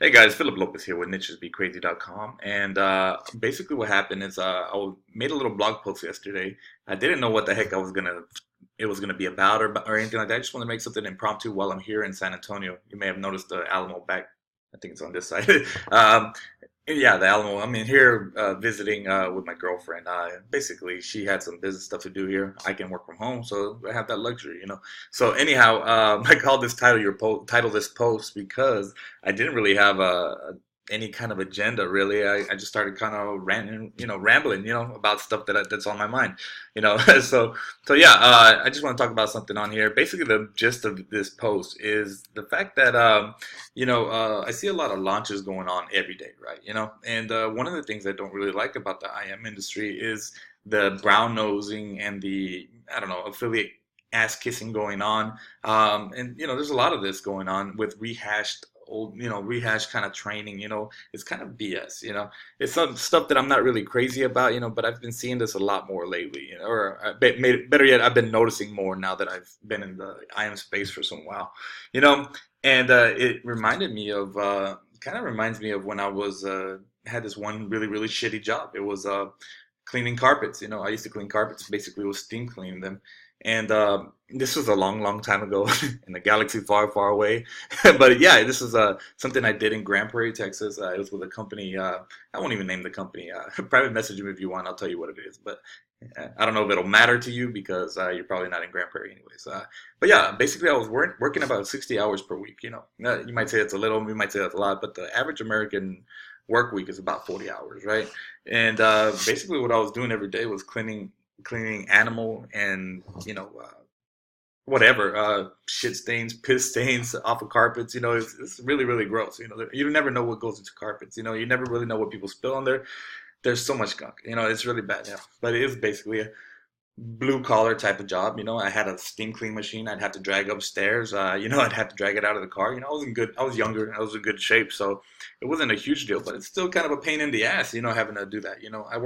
Hey guys, Philip Lopez here with nichesbecrazy.com. And basically, what happened is made a little blog post yesterday. I didn't know what the heck it was gonna be about or anything like that. I just wanted to make something impromptu while I'm here in San Antonio. You may have noticed the Alamo back. I think it's on this side. um, yeah, the Alamo. I'm in here visiting with my girlfriend. Basically, she had some business stuff to do here. I can work from home, so I have that luxury. So anyhow, I called this title this post because I didn't really have any kind of agenda really. I just started kind of rambling, about stuff that's on my mind, you know. so so yeah, I just want to talk about something on here. Basically, the gist of this post is the fact that I see a lot of launches going on every day, right? And one of the things I don't really like about the IM industry is the brown nosing and the I don't know affiliate ass kissing going on. And there's a lot of this going on with rehashed kind of training. It's kind of BS. It's some stuff that I'm not really crazy about. But I've been seeing this a lot more lately. Or better yet, I've been noticing more now that I've been in the IM space for some while. You know, and it kind of reminds me of when I was had this one really really shitty job. It was cleaning carpets. I used to clean carpets. Basically, it was steam cleaning them. And this was a long, long time ago in a galaxy far, far away. But yeah, this is something I did in Grand Prairie, Texas. It was with a company. I won't even name the company. Private message me if you want. I'll tell you what it is. But I don't know if it'll matter to you because you're probably not in Grand Prairie anyways. But yeah, basically I was working about 60 hours per week. You might say it's a little, you might say that's a lot, but the average American work week is about 40 hours, right? And basically what I was doing every day was cleaning animal and whatever shit stains, piss stains off of carpets. It's really really gross. You never know what goes into carpets. You never really know what people spill on there. There's so much gunk. It's really bad. But it is basically a blue collar type of job. I had a steam clean machine. I'd have to drag upstairs. I'd have to drag it out of the car. I was in good. I was younger. I was in good shape, so it wasn't a huge deal. But it's still kind of a pain in the ass. Having to do that. I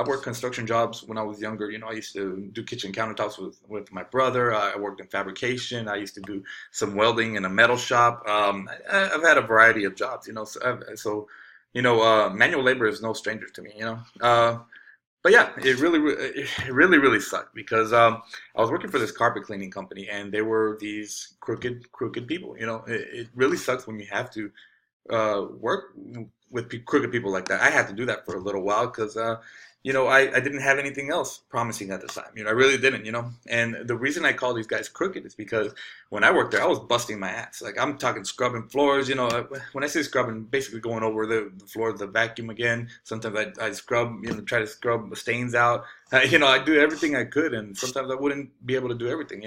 worked construction jobs when I was younger. I used to do kitchen countertops with my brother. I worked in fabrication. I used to do some welding in a metal shop. I've had a variety of jobs. Manual labor is no stranger to me. But yeah, it really, really sucked because I was working for this carpet cleaning company, and they were these crooked people. It really sucks when you have to work with crooked people like that. I had to do that for a little while because I didn't have anything else promising at the time. I really didn't. And the reason I call these guys crooked is because when I worked there, I was busting my ass. Like I'm talking scrubbing floors. When I say scrubbing, basically going over the floor of the vacuum again. Sometimes I scrub, try to scrub the stains out. I do everything I could, and sometimes I wouldn't be able to do everything.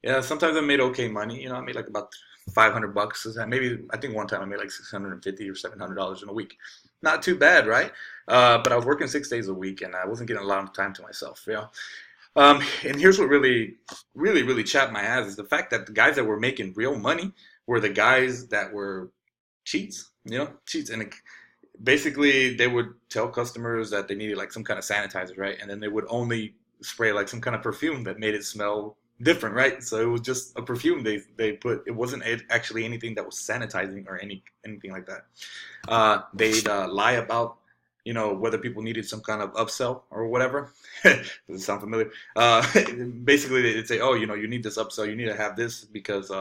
Yeah, sometimes I made okay money. I made like about $500. Maybe I think one time I made like 650 or $700 in a week. Not too bad, right? But I was working 6 days a week, and I wasn't getting a lot of time to myself. And here's what really, really, really chapped my ass is the fact that the guys that were making real money were the guys that were cheats. Cheats, and basically they would tell customers that they needed like some kind of sanitizer, right? And then they would only spray like some kind of perfume that made it smell different, right? So it was just a perfume they put. It wasn't actually anything that was sanitizing or anything like that. They'd lie about whether people needed some kind of upsell or whatever. Does it sound familiar? Basically, they'd say, oh, you need this upsell. You need to have this because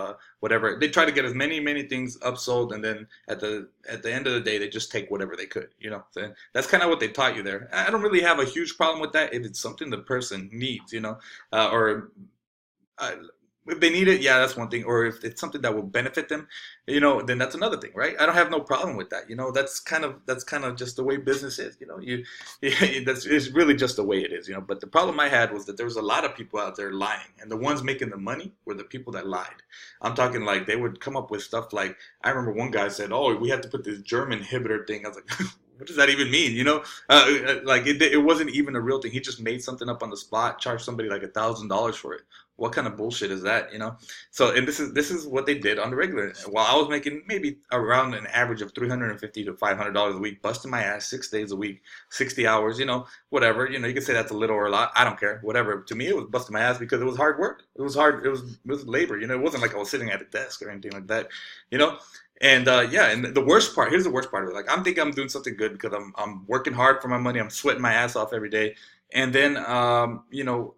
whatever. They try to get as many things upsold, and then at the end of the day, they just take whatever they could. So that's kind of what they taught you there. I don't really have a huge problem with that if it's something the person needs. Or if they need it, yeah, that's one thing. Or if it's something that will benefit them, then that's another thing, right? I don't have no problem with that. That's kind of just the way business is. That's it's really just the way it is. But the problem I had was that there was a lot of people out there lying, and the ones making the money were the people that lied. I'm talking like they would come up with stuff like I remember one guy said, "Oh, we have to put this germ inhibitor thing." I was like. What does that even mean? Like it wasn't even a real thing. He just made something up on the spot, charged somebody like $1,000 for it. What kind of bullshit is that? So, and this is what they did on the regular. While I was making maybe around an average of $350 to $500 a week, busting my ass 6 days a week, 60 hours. Whatever. You can say that's a little or a lot. I don't care. Whatever. To me, it was busting my ass because it was hard work. It was hard. It was labor. It wasn't like I was sitting at a desk or anything like that. You know. And yeah, and the worst part, here's the worst part of it. Like I'm thinking I'm doing something good because I'm working hard for my money. I'm sweating my ass off every day. And then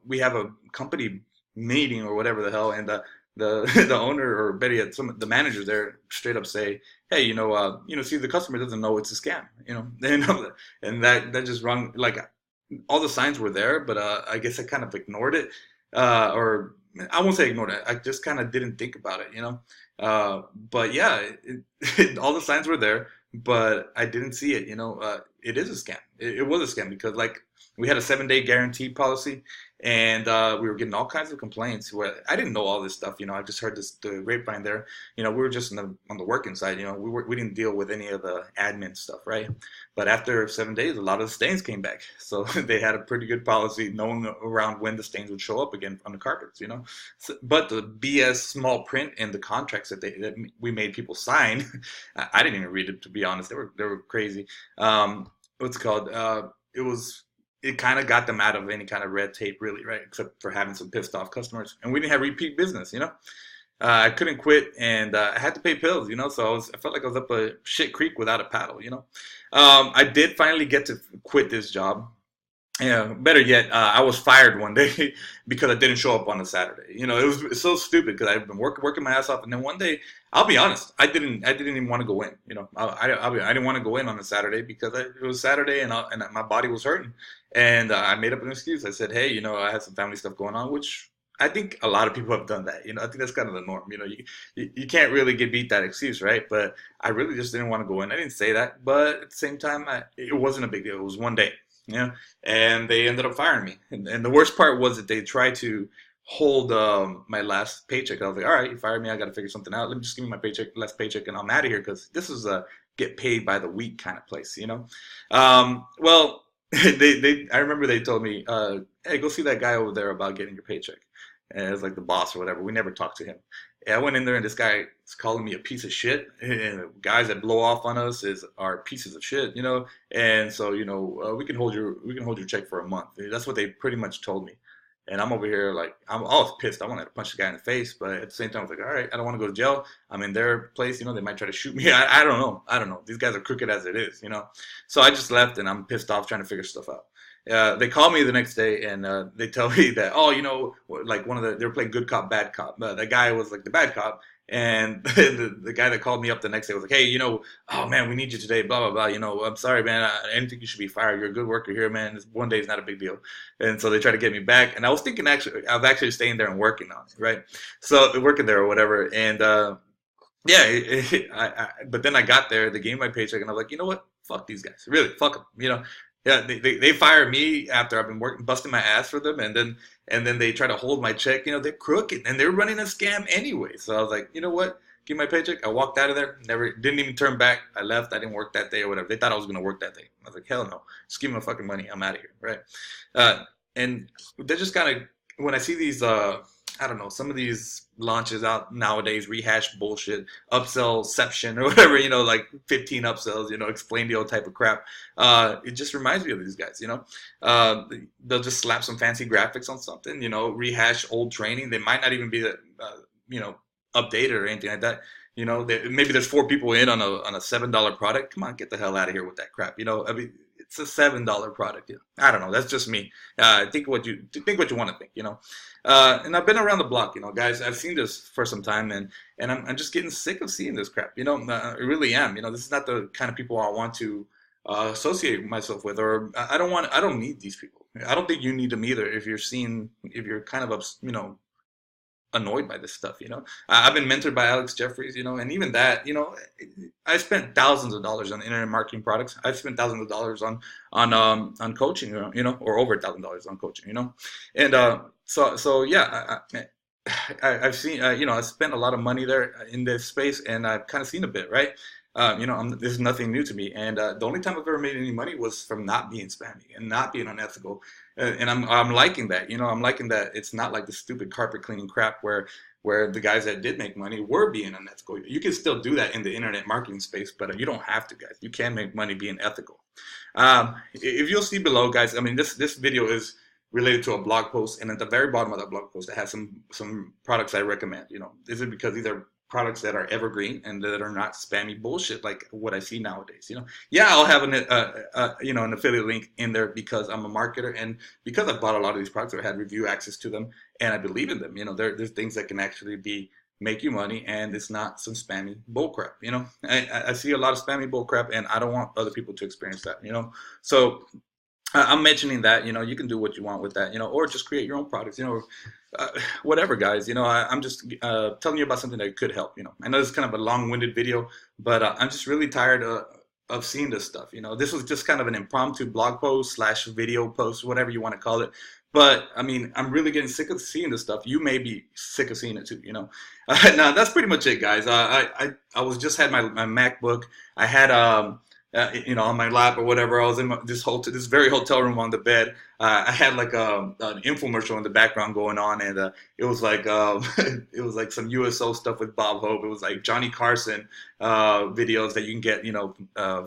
we have a company meeting or whatever the hell, and the the owner or better yet, some of the managers there straight up say, "Hey, see the customer doesn't know it's a scam, and that just wrong. Like all the signs were there, but I guess I kind of ignored it, or I won't say ignored it. I just kind of didn't think about it. But yeah, all the signs were there, but I didn't see it. It is a scam. It was a scam because like we had a 7-day guarantee policy, and we were getting all kinds of complaints. Where I didn't know all this stuff. I just heard the grapevine there. We were just on the working side. We didn't deal with any of the admin stuff, right? But after 7 days, a lot of the stains came back. So they had a pretty good policy knowing around when the stains would show up again on the carpets. But the BS small print in the contracts that we made people sign, I didn't even read it, to be honest. They were crazy. What's it called? It kind of got them out of any kind of red tape, really, right? Except for having some pissed off customers, and we didn't have repeat business. I couldn't quit, and I had to pay bills. So I felt like I was up a shit creek without a paddle. I did finally get to quit this job. Yeah, better yet, I was fired one day because I didn't show up on a Saturday. It's so stupid because I've been working my ass off, and then one day, I'll be honest, I didn't even want to go in. I didn't want to go in on a Saturday because it was Saturday, and my body was hurting, and I made up an excuse. I said, hey, I had some family stuff going on, which I think a lot of people have done that. I think that's kind of the norm. You can't really get beat that excuse, right? But I really just didn't want to go in. I didn't say that, but at the same time, it wasn't a big deal. It was one day. And they ended up firing me. And the worst part was that they tried to hold my last paycheck. I was like, all right, you fired me. I got to figure something out. Let me just give me my paycheck, last paycheck, and I'm out of here because this is a get paid by the week kind of place. Well, I remember they told me, hey, go see that guy over there about getting your paycheck. And it was like the boss or whatever. We never talked to him. And I went in there and this guy is calling me a piece of shit. And guys that blow off on us are pieces of shit. And so we can hold your check for a month. That's what they pretty much told me. And I'm over here like I was pissed. I wanted to punch the guy in the face, but at the same time I was like, all right, I don't want to go to jail. I'm in their place. They might try to shoot me. I don't know. I don't know. These guys are crooked as it is. So I just left and I'm pissed off trying to figure stuff out. They call me the next day and they tell me that like they were playing good cop bad cop. The guy was like the bad cop, and the guy that called me up the next day was like, hey, oh man, we need you today, blah blah blah. I'm sorry, man. I didn't think you should be fired. You're a good worker here, man. This one day is not a big deal. And so they tried to get me back, and I was thinking actually staying there and working on it, right? So working there or whatever, and yeah, but then I got there, they gave me my paycheck, and I was like, you know what? Fuck these guys. Really, fuck them. Yeah, they fired me after I've been working, busting my ass for them, and then they try to hold my check. They're crooked, and they're running a scam anyway. So I was like, you know what? Give me my paycheck. I walked out of there. Never, didn't even turn back. I left. I didn't work that day or whatever. They thought I was gonna work that day. I was like, hell no. Just give me my fucking money. I'm out of here, right? And they're just kind of when I see these I don't know, some of these launches out nowadays, rehash bullshit, upsellception or whatever, like 15 upsells, explain the old type of crap. It just reminds me of these guys. They'll just slap some fancy graphics on something, rehash old training. They might not even be, updated or anything like that. Maybe there's 4 people in on a $7 product. Come on, get the hell out of here with that crap. I mean, it's a $7 product. I don't know. That's just me. Think what you want to think. And I've been around the block, guys. I've seen this for some time, and I'm just getting sick of seeing this crap. I really am. This is not the kind of people I want to associate myself with, or I don't need these people. I don't think you need them either. If you're kind of annoyed by this stuff. I've been mentored by Alex Jeffries, and even that, I spent thousands of dollars on internet marketing products. I've spent thousands of dollars on coaching, or over $1,000 on coaching, and so yeah, I've seen, I spent a lot of money there in this space, and I've kind of seen a bit, right? This is nothing new to me, and the only time I've ever made any money was from not being spammy and not being unethical, and I'm liking that. I'm liking that it's not like the stupid carpet cleaning crap where the guys that did make money were being unethical. You can still do that in the internet marketing space, but you don't have to, guys. You can make money being ethical. If you'll see below, guys, I mean this video is related to a blog post, and at the very bottom of that blog post, it has some products I recommend. Is it because these are products that are evergreen and that are not spammy bullshit like what I see nowadays. Yeah, I'll have an affiliate link in there because I'm a marketer and because I bought a lot of these products or had review access to them and I believe in them. There's things that can actually be make you money and it's not some spammy bull crap. I see a lot of spammy bull crap and I don't want other people to experience that. So I'm mentioning that, you can do what you want with that, or just create your own products, whatever, guys. I'm just telling you about something that could help. I know it's kind of a long-winded video, but I'm just really tired of seeing this stuff. This was just kind of an impromptu blog post slash video post, whatever you want to call it. But I mean, I'm really getting sick of seeing this stuff. You may be sick of seeing it too. Now that's pretty much it, guys. I was just had my MacBook. I had on my lap or whatever. I was in this very hotel room on the bed. I had like an infomercial in the background going on, and it was like it was like some USO stuff with Bob Hope. It was like Johnny Carson videos that you can get,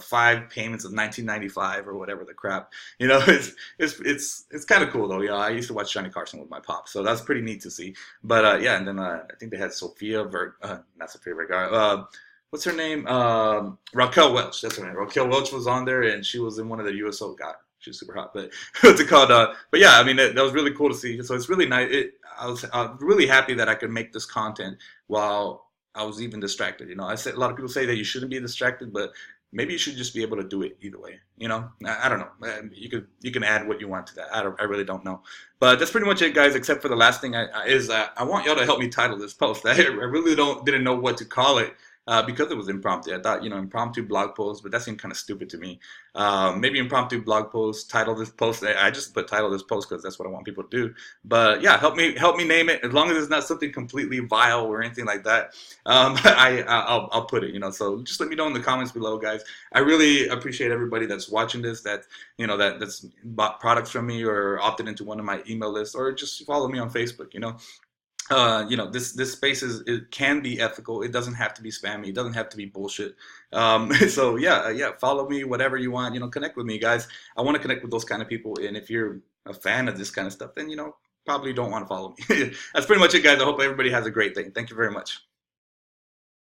5 payments of 1995 or whatever the crap. It's kind of cool though. Yeah, I used to watch Johnny Carson with my pop, so that's pretty neat to see. But yeah, and then I think they had not Sophia Vergara. What's her name? Raquel Welch. That's her name. Raquel Welch was on there, and she was in one of the USO. God, she was super hot. But what's it called? But yeah, I mean, that was really cool to see. So it's really nice. I was really happy that I could make this content while I was even distracted. I said a lot of people say that you shouldn't be distracted, but maybe you should just be able to do it either way. I don't know. You can add what you want to that. I really don't know. But that's pretty much it, guys. Except for the last thing I want y'all to help me title this post. I really didn't know what to call it. Because it was impromptu. I thought, impromptu blog post, but that seemed kind of stupid to me. Maybe impromptu blog post, title this post. I just put title this post because that's what I want people to do. But yeah, help me name it. As long as it's not something completely vile or anything like that, I'll put it. So just let me know in the comments below, guys. I really appreciate everybody that's watching this, that's bought products from me or opted into one of my email lists, or just follow me on Facebook. This space it can be ethical. It doesn't have to be spammy. It doesn't have to be bullshit. So yeah, follow me, whatever you want. Connect with me, guys. I want to connect with those kind of people. And if you're a fan of this kind of stuff, then probably don't want to follow me. That's pretty much it, guys. I hope everybody has a great day. Thank you very much.